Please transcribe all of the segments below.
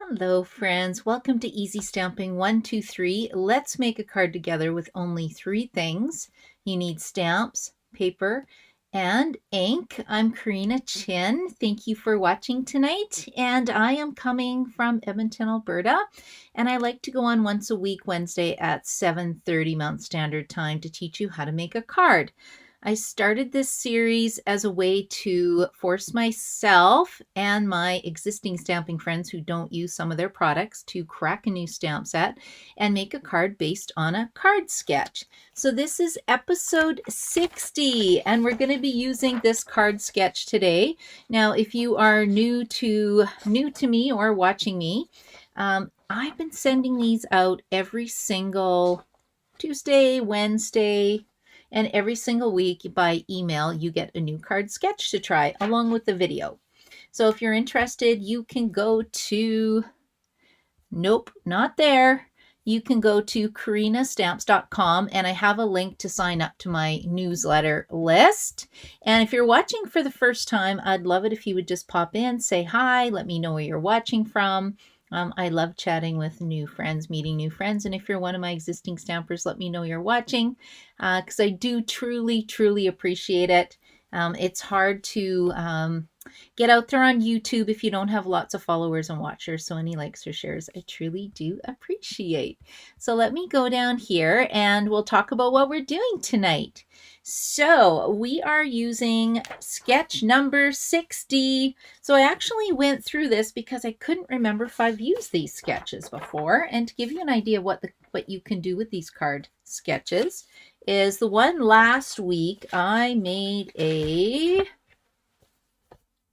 Hello, friends. Welcome to Easy Stamping 123. Let's make a card together with only three things. You need stamps, paper, and ink. I'm Karina Chin. Thank you for watching tonight. And I am coming from Edmonton, Alberta. And I like to go on once a week, Wednesday at 7:30 Mountain Standard Time to teach you how to make a card. I started this series as a way to force myself and my existing stamping friends who don't use some of their products to crack a new stamp set and make a card based on a card sketch. So this is episode 60, and we're going to be using this card sketch today. Now, if you are new to me or watching me, I've been sending these out every single Tuesday, Wednesday, and every single week by email, you get a new card sketch to try along with the video. So if you're interested, you can go to, nope, not there. You can go to karinastamps.com, and I have a link to sign up to my newsletter list. And if you're watching for the first time, I'd love it if you would just pop in, say hi, let me know where you're watching from. I love chatting with new friends, meeting new friends. And if you're one of my existing stampers, let me know you're watching because I do truly, truly appreciate it. It's hard to get out there on YouTube if you don't have lots of followers and watchers. So any likes or shares, I truly do appreciate. So let me go down here and we'll talk about what we're doing tonight. So we are using sketch number 60. So I actually went through this because I couldn't remember if I've used these sketches before. And to give you an idea of what you can do with these card sketches is the one last week I made a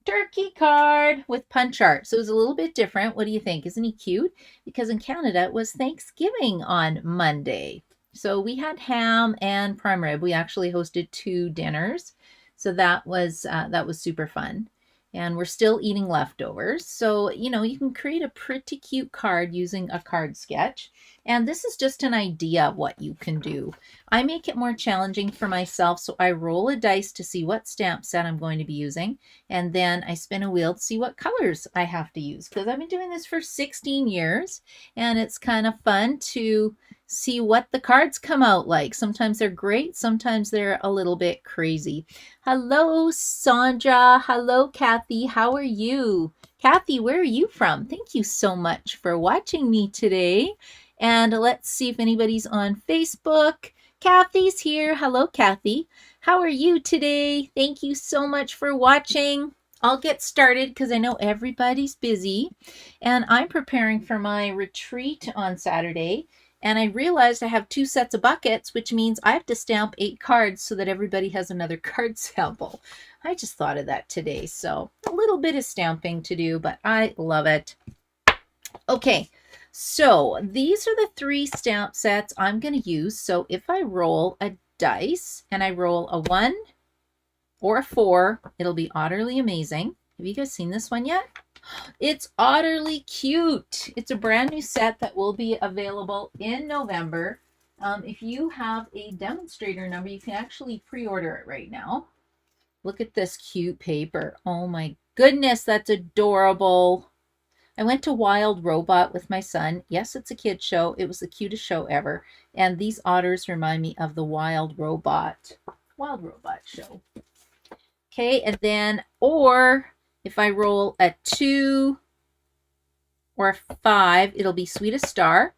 turkey card with punch art. So it was a little bit different. What do you think? Isn't he cute? Because in Canada it was Thanksgiving on Monday. So we had ham and prime rib. We actually hosted 2 dinners. So that was super fun. And we're still eating leftovers. So, you can create a pretty cute card using a card sketch. And this is just an idea of what you can do. I make it more challenging for myself. So I roll a dice to see what stamp set I'm going to be using. And then I spin a wheel to see what colors I have to use. Because I've been doing this for 16 years. And it's kind of fun to see what the cards come out like. Sometimes they're great. Sometimes they're a little bit crazy. Hello, Sandra. Hello, Kathy. How are you? Kathy, where are you from? Thank you so much for watching me today. And let's see if anybody's on Facebook. Kathy's here. Hello, Kathy. How are you today? Thank you so much for watching. I'll get started because I know everybody's busy. And I'm preparing for my retreat on Saturday. And I realized I have 2 sets of buckets, which means I have to stamp 8 cards so that everybody has another card sample. I just thought of that today. So a little bit of stamping to do, but I love it. Okay, so these are the 3 stamp sets I'm going to use. So if I roll a dice and I roll a 1 or a 4, it'll be utterly amazing. Have you guys seen this one yet? It's utterly cute. It's a brand new set that will be available in November. If you have a demonstrator number, you can actually pre-order it right now. Look at this cute paper. Oh my goodness, that's adorable. I went to Wild Robot with my son. Yes, it's a kid show. It was the cutest show ever. And these otters remind me of the Wild Robot show. Okay, and then, or if I roll a 2 or a 5, it'll be Sweetest Star.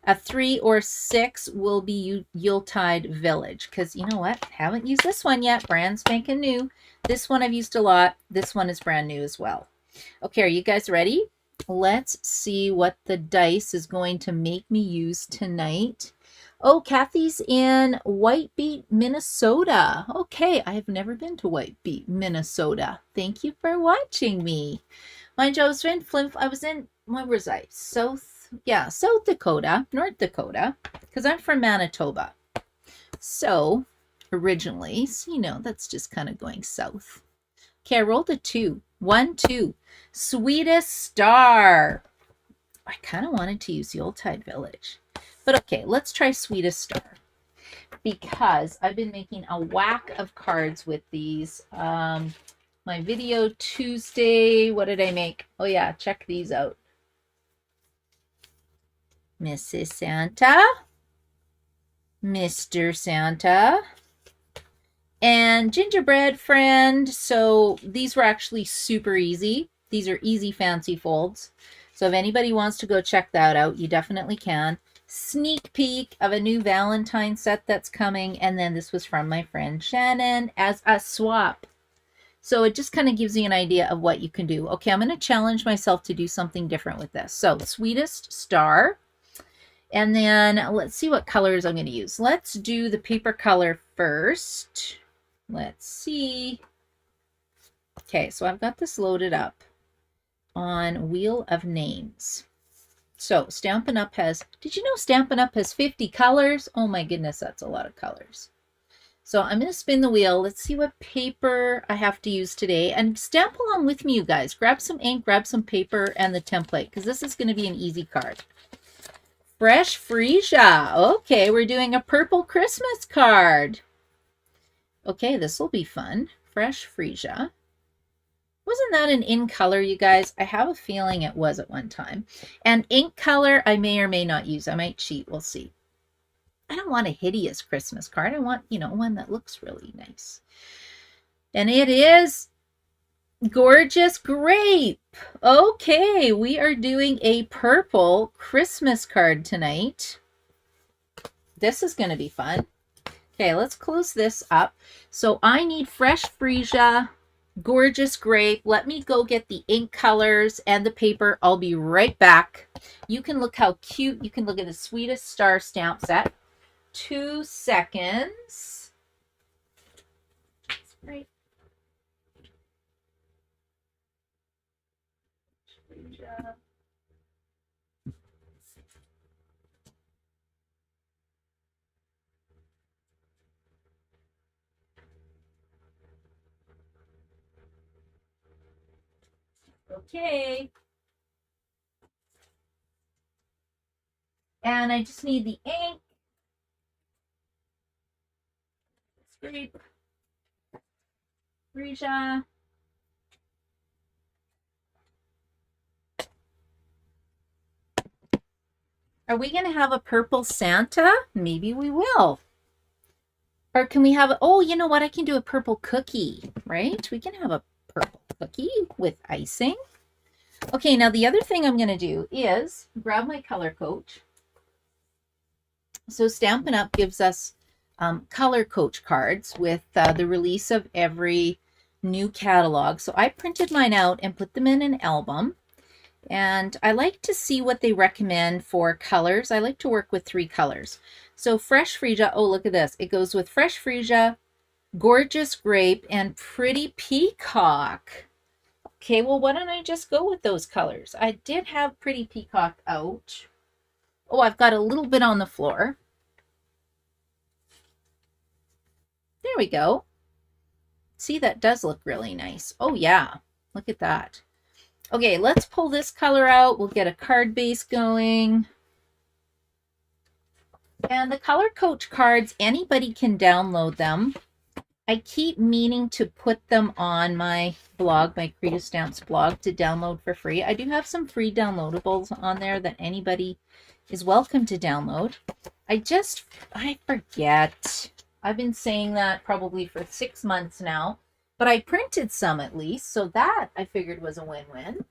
A 3 or 6 will be Yuletide Village. Because you know what? Haven't used this one yet. Brand spanking new. This one I've used a lot. This one is brand new as well. Okay, are you guys ready? Let's see what the dice is going to make me use tonight. Oh, Kathy's in Whitebeat, Minnesota. Okay, I have never been to Whitebeat, Minnesota. Thank you for watching me. Mind you, I was in, where was I? South Dakota, North Dakota, because I'm from Manitoba. So, originally, so that's just kind of going south. Okay, I rolled a 2. 1, 2. Sweetest Star. I kind of wanted to use Yuletide Village. But okay, let's try Sweetest Star. Because I've been making a whack of cards with these. My video Tuesday, what did I make? Oh yeah, check these out. Mrs. Santa, Mr. Santa, and gingerbread friend. So these were actually super easy. These are easy fancy folds. So if anybody wants to go check that out, you definitely can. Sneak peek of a new Valentine set that's coming. And then this was from my friend Shannon as a swap. So it just kind of gives you an idea of what you can do. Okay, I'm going to challenge myself to do something different with this. So sweetest star. And then let's see what colors I'm going to use. Let's do the paper color first. Let's see. Okay, so I've got this loaded up on Wheel of Names. So Stampin' Up! Has, did you know Stampin' Up! Has 50 colors? Oh my goodness, that's a lot of colors. So I'm going to spin the wheel. Let's see what paper I have to use today. And stamp along with me, you guys. Grab some ink, grab some paper, and the template, because this is going to be an easy card. Fresh Freesia. Okay, we're doing a purple Christmas card. Okay, this will be fun. Fresh Freesia. Wasn't that an in color, you guys? I have a feeling it was at one time. And ink color, I may or may not use. I might cheat. We'll see. I don't want a hideous Christmas card. I want, you know, one that looks really nice. And it is Gorgeous Grape. Okay, we are doing a purple Christmas card tonight. This is going to be fun. Okay, let's close this up. So I need Fresh Freesia, Gorgeous Grape. Let me go get the ink colors and the paper. I'll be right back. You can look how cute. You can look at the Sweetest Star stamp set. 2 seconds. Right. Okay. And I just need the ink. Grape. Freesia. Are we going to have a purple Santa? Maybe we will. Or can we have, oh, you know what? I can do a purple cookie, right? We can have a purple cookie with icing. Okay, now the other thing I'm going to do is grab my color coach. So Stampin' Up! Gives us color coach cards with the release of every new catalog. So I printed mine out and put them in an album. And I like to see what they recommend for colors. I like to work with 3 colors. So Fresh Freesia, oh, look at this. It goes with Fresh Freesia, Gorgeous Grape, and Pretty Peacock. Okay, well, why don't I just go with those colors? I did have Pretty Peacock out. Oh, I've got a little bit on the floor. There we go. See, that does look really nice. Oh, yeah. Look at that. Okay, let's pull this color out. We'll get a card base going. And the color coach cards, anybody can download them. I keep meaning to put them on my blog, my Creative Stamps blog, to download for free. I do have some free downloadables on there that anybody is welcome to download. I forget. I've been saying that probably for 6 months now, but I printed some at least, so that I figured was a win-win.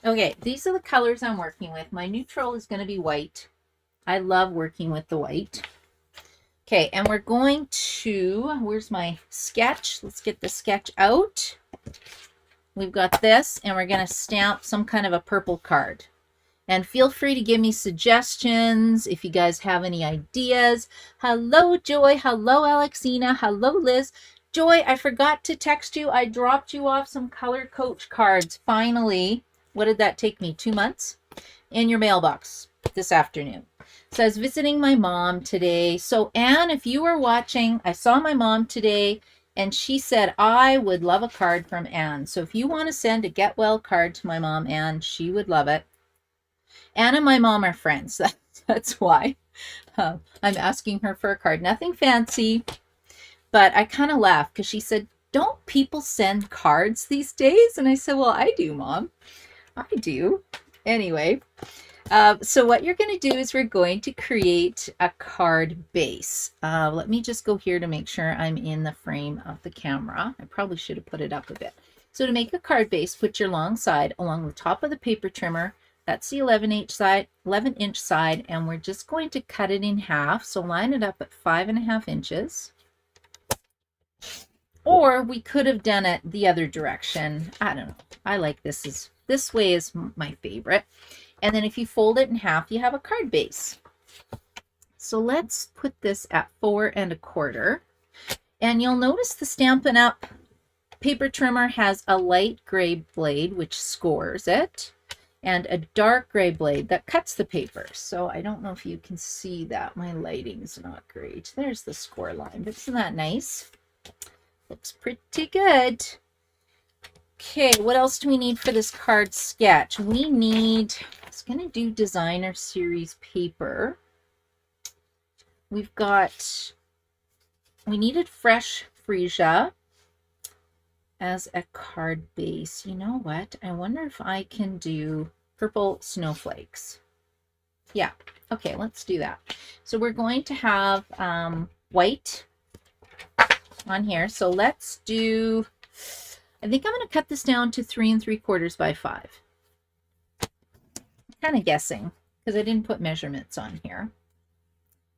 Okay, these are the colors I'm working with. My neutral is going to be white. I love working with the white. Okay, and we're going to, where's my sketch? Let's get the sketch out. We've got this, and we're going to stamp some kind of a purple card. And feel free to give me suggestions if you guys have any ideas. Hello, Joy. Hello, Alexina. Hello, Liz. Joy, I forgot to text you. I dropped you off some color coach cards. Finally, what did that take me? 2 months? In your mailbox this afternoon. So I was visiting my mom today. So Anne, if you were watching, I saw my mom today and she said, I would love a card from Anne. So if you want to send a get well card to my mom, Anne, she would love it. Anne and my mom are friends. That's why I'm asking her for a card. Nothing fancy, but I kind of laughed because she said, don't people send cards these days? And I said, well, I do, Mom. I do. Anyway, So what you're going to do is we're going to create a card base. Let me just go here to make sure I'm in the frame of the camera. I probably should have put it up a bit. So to make a card base, put your long side along the top of the paper trimmer. That's the 11-inch side, and we're just going to cut it in half. So line it up at 5.5 inches. Or we could have done it the other direction. I don't know. I like this way is my favorite. And then if you fold it in half, you have a card base. So let's put this at 4.25. And you'll notice the Stampin' Up! Paper trimmer has a light gray blade, which scores it, and a dark gray blade that cuts the paper. So I don't know if you can see that. My lighting's not great. There's the score line, but isn't that nice? Looks pretty good. Okay, what else do we need for this card sketch? We need, I was going to do designer series paper. We needed fresh freesia as a card base. You know what? I wonder if I can do purple snowflakes. Yeah, okay, let's do that. So we're going to have white on here. So let's do, I think I'm going to cut this down to 3 3/4 by 5. I'm kind of guessing because I didn't put measurements on here.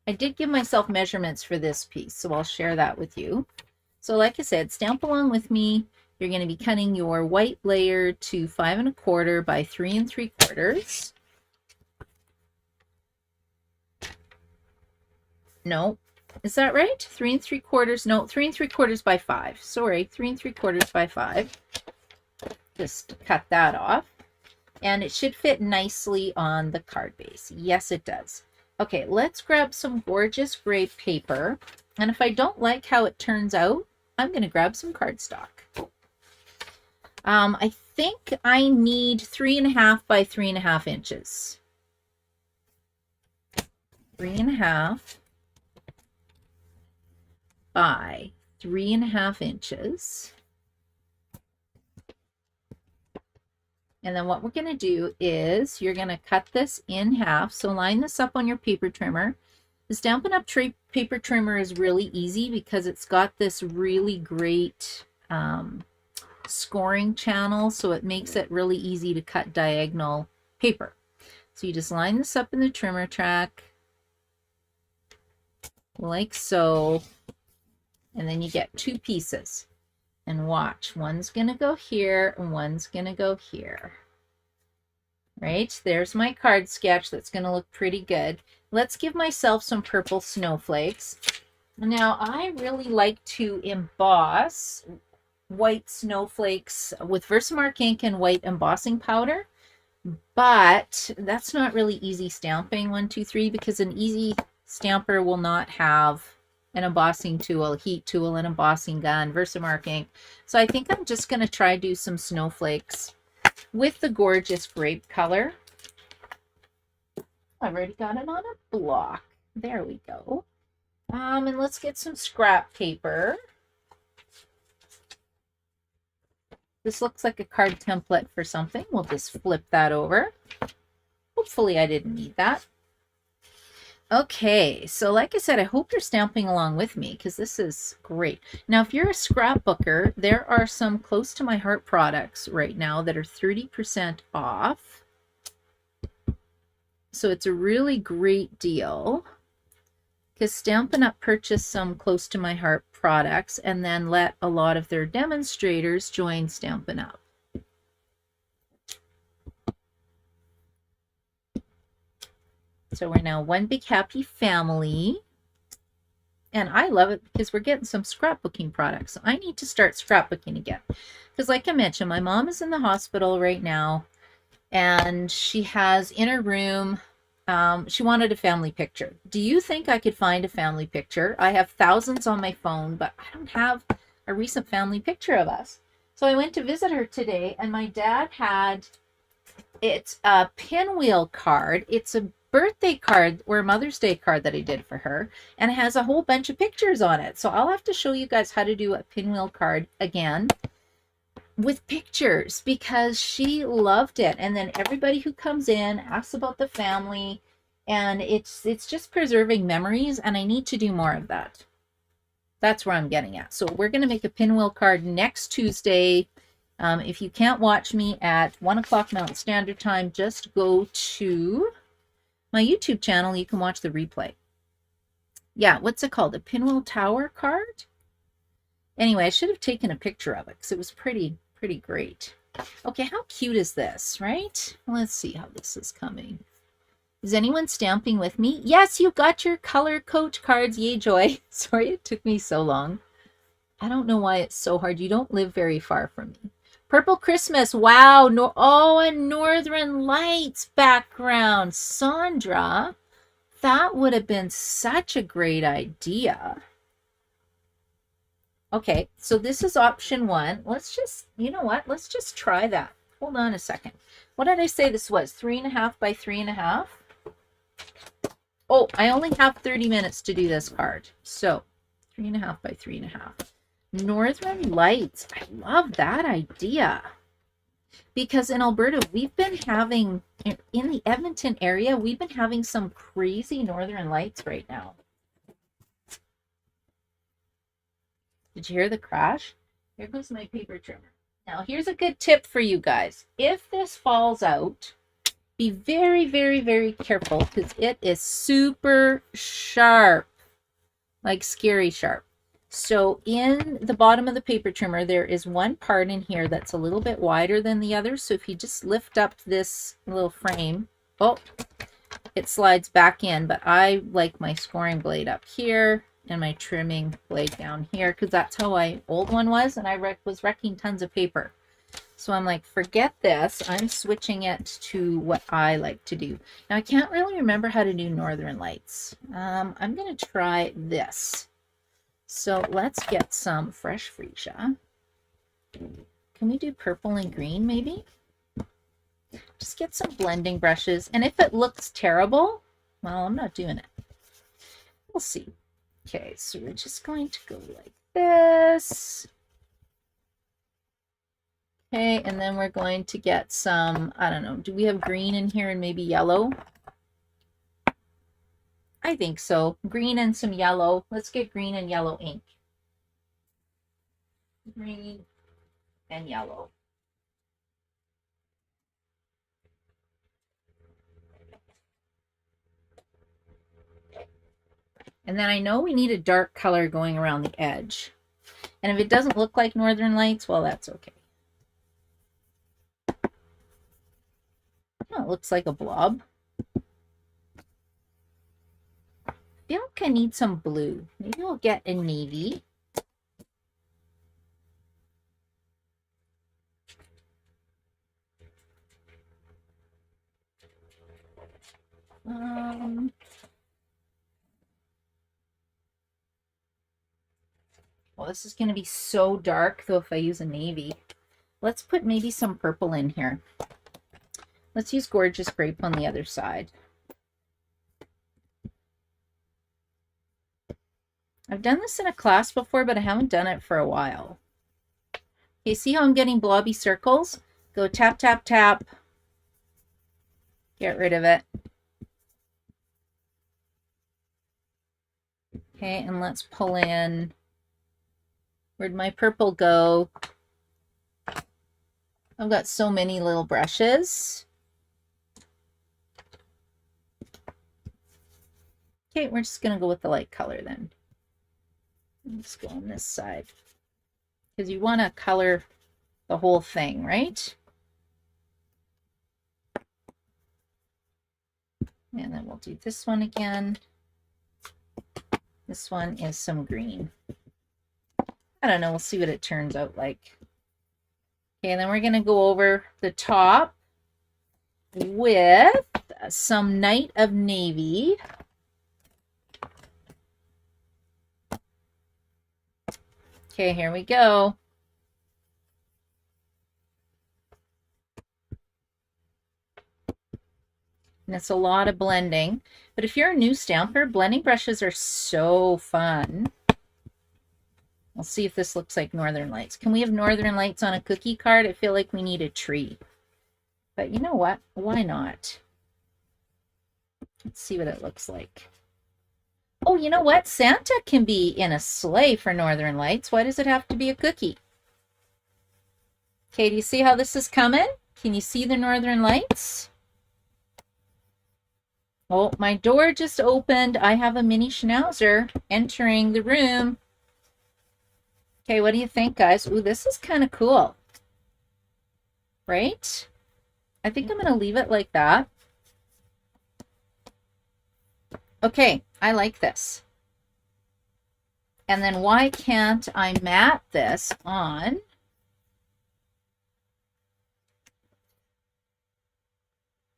I did give myself measurements for this piece, so I'll share that with you. So like I said, stamp along with me. You're going to be cutting your white layer to 5 1/4 by 3 3/4. No, is that right? 3 3/4. No, 3 3/4 by 5. Sorry, 3 3/4 by 5. Just cut that off. And it should fit nicely on the card base. Yes, it does. Okay, let's grab some gorgeous gray paper. And if I don't like how it turns out, I'm going to grab some cardstock. I think I need 3.5 by 3.5 inches. 3.5 by 3.5 inches. And then what we're going to do is you're going to cut this in half. So line this up on your paper trimmer. The Stampin' Up! Paper trimmer is really easy because it's got this really great scoring channel. So it makes it really easy to cut diagonal paper. So you just line this up in the trimmer track like so. And then you get 2 pieces. And watch, one's going to go here and one's going to go here. Right, there's my card sketch. That's going to look pretty good. Let's give myself some purple snowflakes. Now, I really like to emboss white snowflakes with Versamark ink and white embossing powder. But that's not really easy stamping 1, 2, 3 because an easy stamper will not have an embossing tool, a heat tool, an embossing gun, Versamark ink. So I think I'm just going to try do some snowflakes with the gorgeous grape color. I've already got it on a block. There we go. And let's get some scrap paper. This looks like a card template for something. We'll just flip that over. Hopefully I didn't need that. Okay, so like I said, I hope you're stamping along with me because this is great. Now, if you're a scrapbooker, there are some close to my heart products right now that are 30% off. So it's a really great deal because Stampin' Up! Purchased some close to my heart products and then let a lot of their demonstrators join Stampin' Up! So we're now one big happy family. And I love it because we're getting some scrapbooking products. So I need to start scrapbooking again. Because like I mentioned, my mom is in the hospital right now. And she has in her room, she wanted a family picture. Do you think I could find a family picture? I have thousands on my phone, but I don't have a recent family picture of us. So I went to visit her today and my dad had, it's a pinwheel card. It's a birthday card or a Mother's Day card that I did for her, and it has a whole bunch of pictures on it. So I'll have to show you guys how to do a pinwheel card again. with pictures because she loved it. And then everybody who comes in asks about the family, and it's just preserving memories, and I need to do more of that. That's where I'm getting at. So we're going to make a pinwheel card next Tuesday. If you can't watch me at 1 o'clock Mountain Standard Time, just go to my YouTube channel. You can watch the replay. Yeah, what's it called? A pinwheel tower card? Anyway, I should have taken a picture of it because it was pretty great. Okay, how cute is this, right? Let's see how this is coming. Is anyone stamping with me? Yes, you got your color coach cards. Yay, Joy. Sorry it took me so long. I don't know why it's so hard. You don't live very far from me. Purple Christmas. Wow. No, oh, a Northern Lights background. Sandra, that would have been such a great idea. Okay, so this is option 1. Let's just, you know what? Let's just try that. Hold on a second. What did I say this was? 3.5 by 3.5? Oh, I only have 30 minutes to do this card. So 3.5 by 3.5. Northern Lights. I love that idea. Because in Alberta, we've been having, in the Edmonton area, we've been having some crazy Northern Lights right now. Did you hear the crash? Here goes my paper trimmer. Now, here's a good tip for you guys. If this falls out, be very, very, very careful because it is super sharp, like scary sharp. So in the bottom of the paper trimmer, there is one part in here that's a little bit wider than the other. So if you just lift up this little frame, oh, it slides back in. But I like my scoring blade up here and my trimming blade down here because that's how my old one was, and I was wrecking tons of paper. So I'm like, forget this. I'm switching it to what I like to do. Now, I can't really remember how to do Northern Lights. I'm going to try this. So let's get some fresh freesia. Can we do purple and green maybe? Just get some blending brushes. And if it looks terrible, well, I'm not doing it. We'll see. Okay, so we're just going to go like this. Okay, and then we're going to get some, I don't know, do we have green in here and maybe yellow? I think so. Green and some yellow. Let's get green and yellow ink. Green and yellow. And then I know we need a dark color going around the edge. And if it doesn't look like Northern Lights, well, that's okay. Oh, it looks like a blob. I feel like I need some blue. Maybe we'll get a navy. Well, this is going to be so dark, though, if I use a navy. Let's put maybe some purple in here. Let's use Gorgeous Grape on the other side. I've done this in a class before, but I haven't done it for a while. Okay, see how I'm getting blobby circles? Go tap, tap, tap. Get rid of it. Okay, and let's pull in. Where'd my purple go? I've got so many little brushes. Okay, we're just going to go with the light color then. Let's go on this side. Because you want to color the whole thing, right? And then we'll do this one again. This one is some green. I don't know, we'll see what it turns out like. Okay, and then we're going to go over the top with some Night of Navy. Okay, here we go. And it's a lot of blending. But if you're a new stamper, blending brushes are so fun. We'll see if this looks like Northern Lights. Can we have Northern Lights on a cookie card? I feel like we need a tree. But you know what? Why not? Let's see what it looks like. Oh, you know what? Santa can be in a sleigh for Northern Lights. Why does it have to be a cookie? Okay, do you see how this is coming? Can you see the Northern Lights? Oh, my door just opened. I have a mini schnauzer entering the room. Okay, what do you think, guys? Ooh, this is kind of cool. Right? I think I'm going to leave it like that. Okay, I like this. And then why can't I mat this on?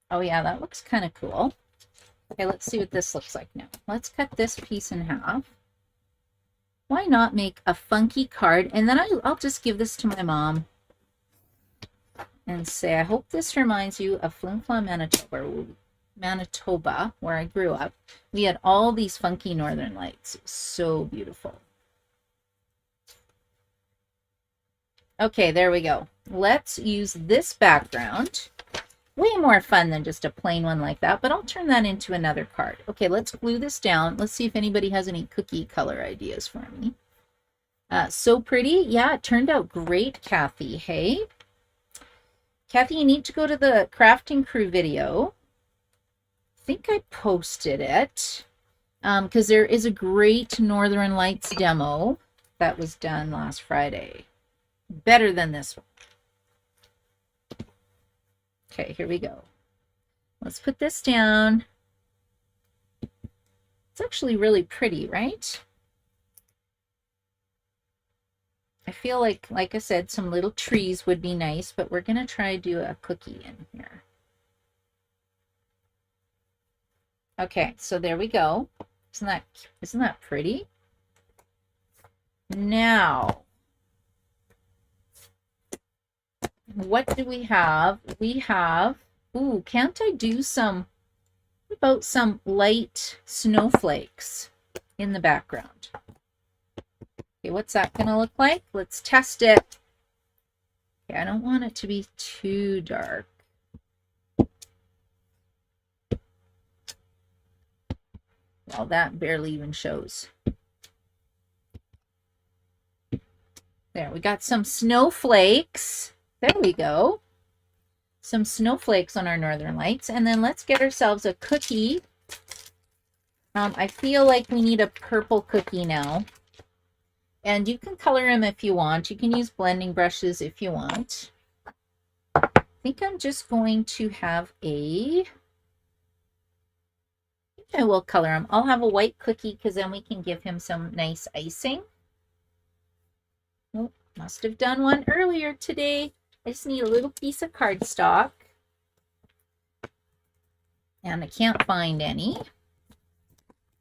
Oh yeah, that looks kind of cool. Okay, let's see what this looks like now. Let's cut this piece in half. Why not make a funky card? And then I'll just give this to my mom and say, I hope this reminds you of Flim Flam, Manitoba, where I grew up. We had all these funky Northern Lights. It was so beautiful. Okay, there we go. Let's use this background. Way more fun than just a plain one like that, but I'll turn that into another card. Okay, let's glue this down. Let's see if anybody has any cookie color ideas for me. So pretty. Yeah, it turned out great, Kathy. Hey? Kathy, you need to go to the Crafting Crew video. I think I posted it because there is a great Northern Lights demo that was done last Friday. Better than this one. Okay, here we go. Let's put this down. It's actually really pretty, right? I feel like I said, some little trees would be nice, but we're going to try to do a cookie in here. Okay, so there we go. Isn't that pretty? Now, what do we have? We have, ooh, can't I do some, what about some light snowflakes in the background? Okay, what's that going to look like? Let's test it. Okay, I don't want it to be too dark. Well, that barely even shows. There, we got some snowflakes. There we go. Some snowflakes on our Northern Lights. And then let's get ourselves a cookie. I feel like we need a purple cookie now. And you can color them if you want. You can use blending brushes if you want. I think I'm just going to have I will color them. I'll have a white cookie because then we can give him some nice icing. Oh, must have done one earlier today. I just need a little piece of cardstock. And I can't find any.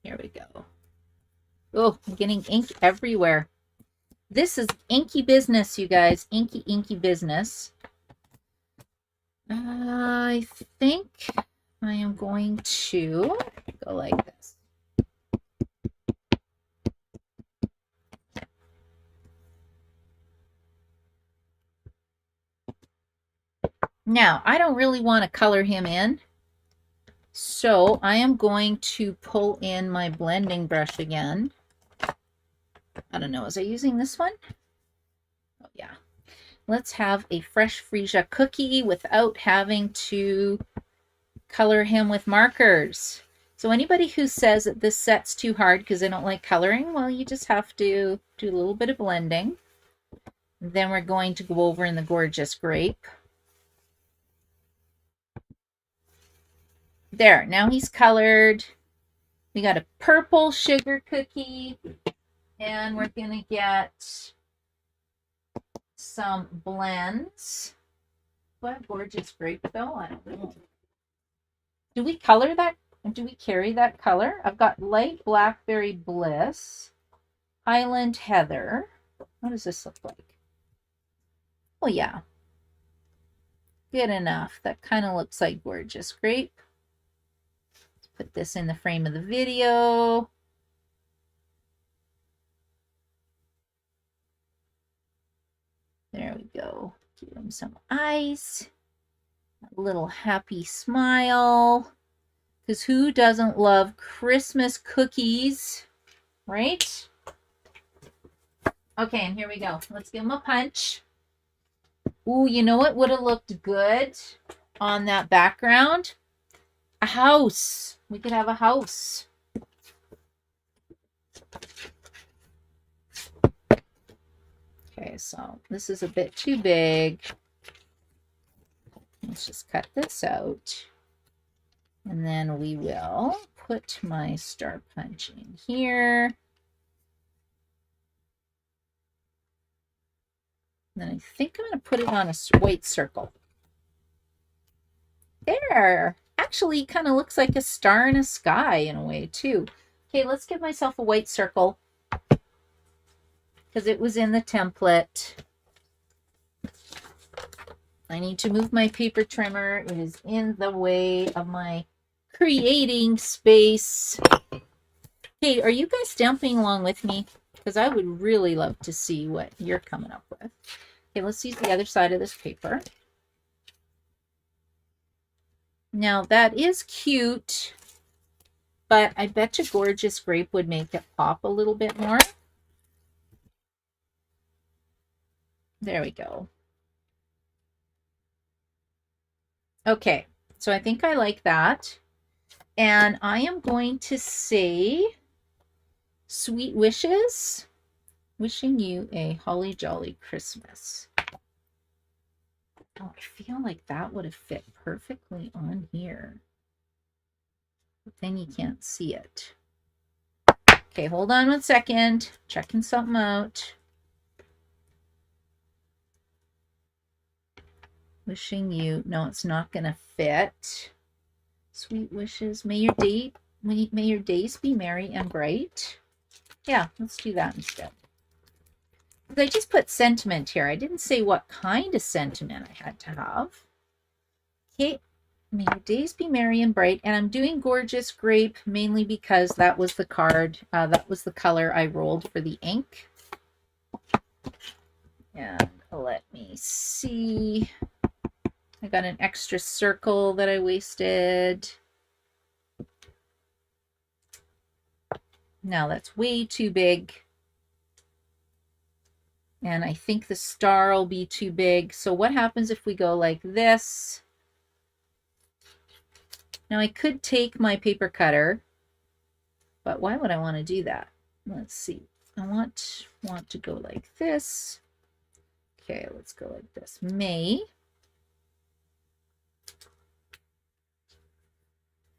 Here we go. Oh, I'm getting ink everywhere. This is inky business, you guys. Inky, inky business. I think I am going to go like this. Now, I don't really want to color him in, so I am going to pull in my blending brush again. I don't know, was I using this one? Oh, yeah. Let's have a fresh freesia cookie without having to color him with markers. So anybody who says that this set's too hard because they don't like coloring, well, you just have to do a little bit of blending. Then we're going to go over in the gorgeous grape. There, now he's colored. We got a purple sugar cookie, and we're gonna get some blends. What gorgeous grape though? I don't know. Do we color that? Do we carry that color? I've got light blackberry bliss, Highland heather. What does this look like? Oh yeah, good enough. That kind of looks like gorgeous grape. Let's put this in the frame of the video. There we go. Give him some eyes. A little happy smile. Because who doesn't love Christmas cookies, right? Okay, and here we go. Let's give him a punch. Ooh, you know what would have looked good on that background? A house. We could have a house. Okay, so this is a bit too big. Let's just cut this out. And then we will put my star punch in here. Then I think I'm going to put it on a white circle. There. Actually, kind of looks like a star in a sky in a way, too. Okay, let's give myself a white circle because it was in the template. I need to move my paper trimmer. It is in the way of my creating space. Hey, are you guys stamping along with me? Because I would really love to see what you're coming up with. Okay, let's use the other side of this paper. Now that is cute, but I bet you Gorgeous Grape would make it pop a little bit more. There we go. Okay, so I think I like that. And I am going to say sweet wishes. Wishing you a holly jolly Christmas. Oh, I feel like that would have fit perfectly on here. But then you can't see it. Okay, hold on 1 second. Checking something out. Wishing you, no, it's not going to fit. Sweet wishes. May your days be merry and bright. Yeah, let's do that instead. I just put sentiment here. I didn't say what kind of sentiment I had to have. Okay, may your days be merry and bright. And I'm doing Gorgeous Grape mainly because that was the card. That was the color I rolled for the ink. And let me see. I got an extra circle that I wasted. Now that's way too big. And I think the star will be too big. So what happens if we go like this? Now I could take my paper cutter, but why would I want to do that? Let's see. I want to go like this. Okay, let's go like this. May.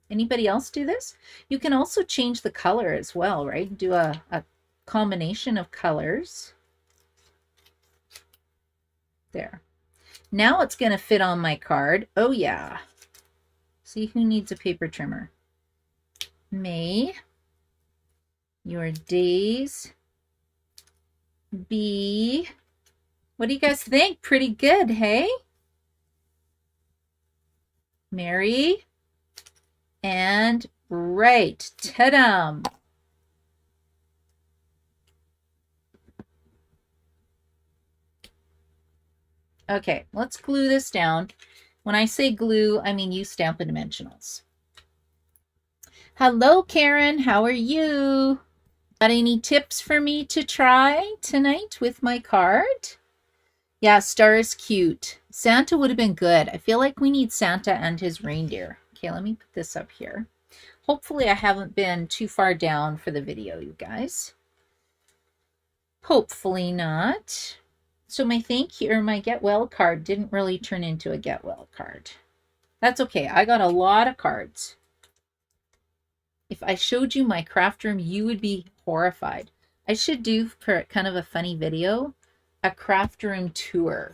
Anybody else do this? You can also change the color as well, right? Do a combination of colors. There. Now it's going to fit on my card. Oh, yeah. See who needs a paper trimmer. May your days be... What do you guys think? Pretty good, hey? Merry and bright. Ta-da! Okay, let's glue this down. When I say glue, I mean use Stampin' Dimensionals. Hello, Karen. How are you? Got any tips for me to try tonight with my card? Yeah, star is cute. Santa would have been good. I feel like we need Santa and his reindeer. Okay, let me put this up here. Hopefully I haven't been too far down for the video, you guys. Hopefully not. So my thank you or my get well card didn't really turn into a get well card. That's okay. I got a lot of cards. If I showed you my craft room, you would be horrified. I should do, for kind of a funny video, a craft room tour.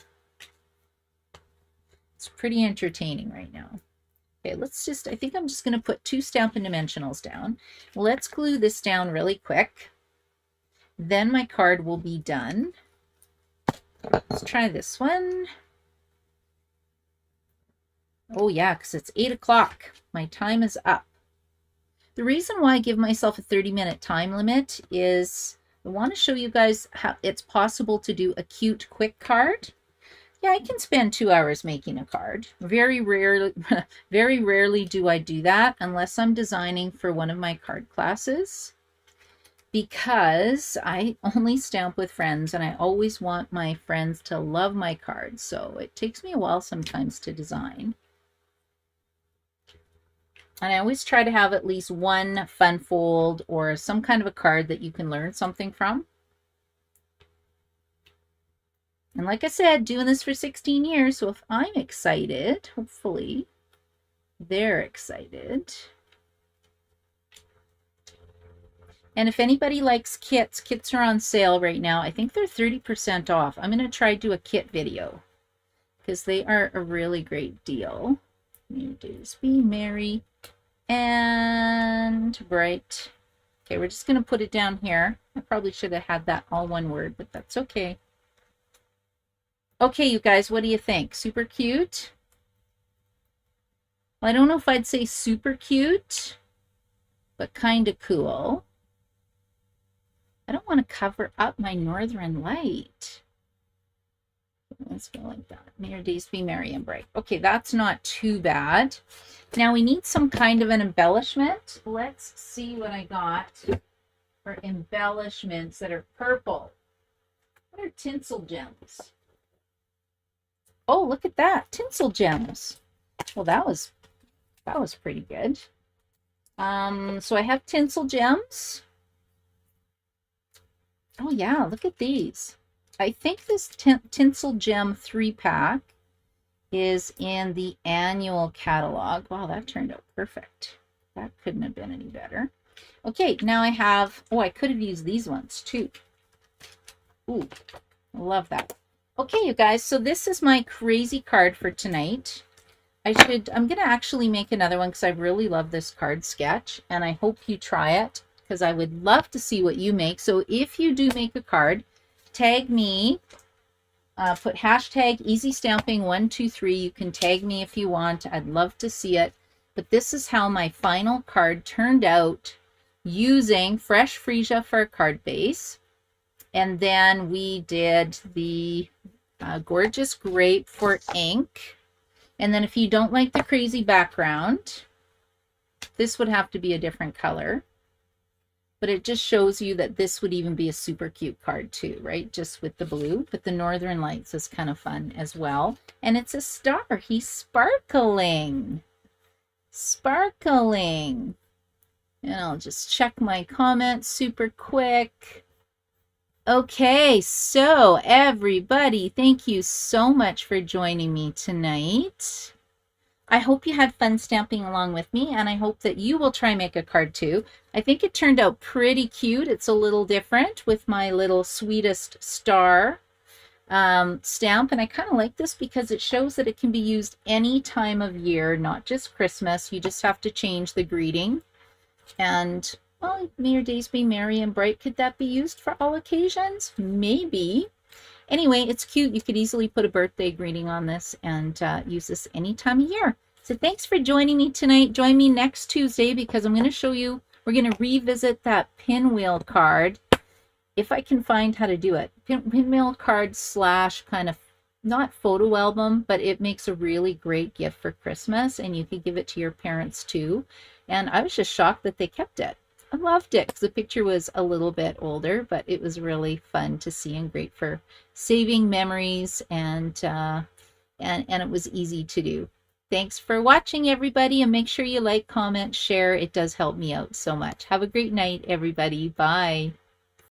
It's pretty entertaining right now. Okay, let's just, I think I'm just going to put 2 Stampin' Dimensionals down. Let's glue this down really quick. Then my card will be done. Let's try this one. Oh yeah, because it's 8 o'clock. My time is up. The reason why I give myself a 30-minute time limit is I want to show you guys how it's possible to do a cute quick card. Yeah, I can spend 2 hours making a card. Very rarely, very rarely do I do that unless I'm designing for one of my card classes, because I only stamp with friends and I always want my friends to love my cards. So it takes me a while sometimes to design. And I always try to have at least one fun fold or some kind of a card that you can learn something from. And like I said, doing this for 16 years, so if I'm excited, hopefully they're excited. And if anybody likes kits, kits are on sale right now. I think they're 30% off. I'm going to try to do a kit video because they are a really great deal. New Days Be Merry and Bright. Okay, we're just going to put it down here. I probably should have had that all one word, but that's okay. Okay, you guys, what do you think? Super cute? Well, I don't know if I'd say super cute, but kind of cool. I don't want to cover up my northern light. Let's go like that. May your days be merry and bright. Okay, that's not too bad. Now we need some kind of an embellishment. Let's see what I got for embellishments that are purple. What are tinsel gems? Oh, look at that. Tinsel gems. Well, that was pretty good. So I have tinsel gems. Oh yeah, look at these. I think this tinsel gem 3-pack is in the annual catalog. Wow, that turned out perfect. That couldn't have been any better. Okay, now I have, oh, I could have used these ones too. Ooh, I love that. Okay, you guys, so this is my crazy card for tonight. I'm going to actually make another one because I really love this card sketch, and I hope you try it because I would love to see what you make. So if you do make a card, tag me, put hashtag easy stamping 123. You can tag me if you want. I'd love to see it. But this is how my final card turned out using fresh freesia for a card base. And then we did the gorgeous grape for ink. And then if you don't like the crazy background, this would have to be a different color. But it just shows you that this would even be a super cute card too, right? Just with the blue. But the Northern Lights is kind of fun as well. And it's a star. He's sparkling. Sparkling. And I'll just check my comments super quick. Okay, so everybody, thank you so much for joining me tonight. I hope you had fun stamping along with me, and I hope that you will try and make a card too. I think it turned out pretty cute. It's a little different with my little sweetest star stamp, and I kind of like this because it shows that it can be used any time of year, not just Christmas. You just have to change the greeting. And well, may your days be merry and bright. Could that be used for all occasions? Maybe. Anyway, it's cute. You could easily put a birthday greeting on this and use this any time of year. So thanks for joining me tonight. Join me next Tuesday because I'm going to show you, we're going to revisit that pinwheel card. If I can find how to do it. Pinwheel card / kind of, not photo album, but it makes a really great gift for Christmas, and you could give it to your parents too. And I was just shocked that they kept it. I loved it because the picture was a little bit older, but it was really fun to see and great for saving memories, and it was easy to do. Thanks for watching, everybody, and make sure you like, comment, share. It does help me out so much. Have a great night, everybody. Bye.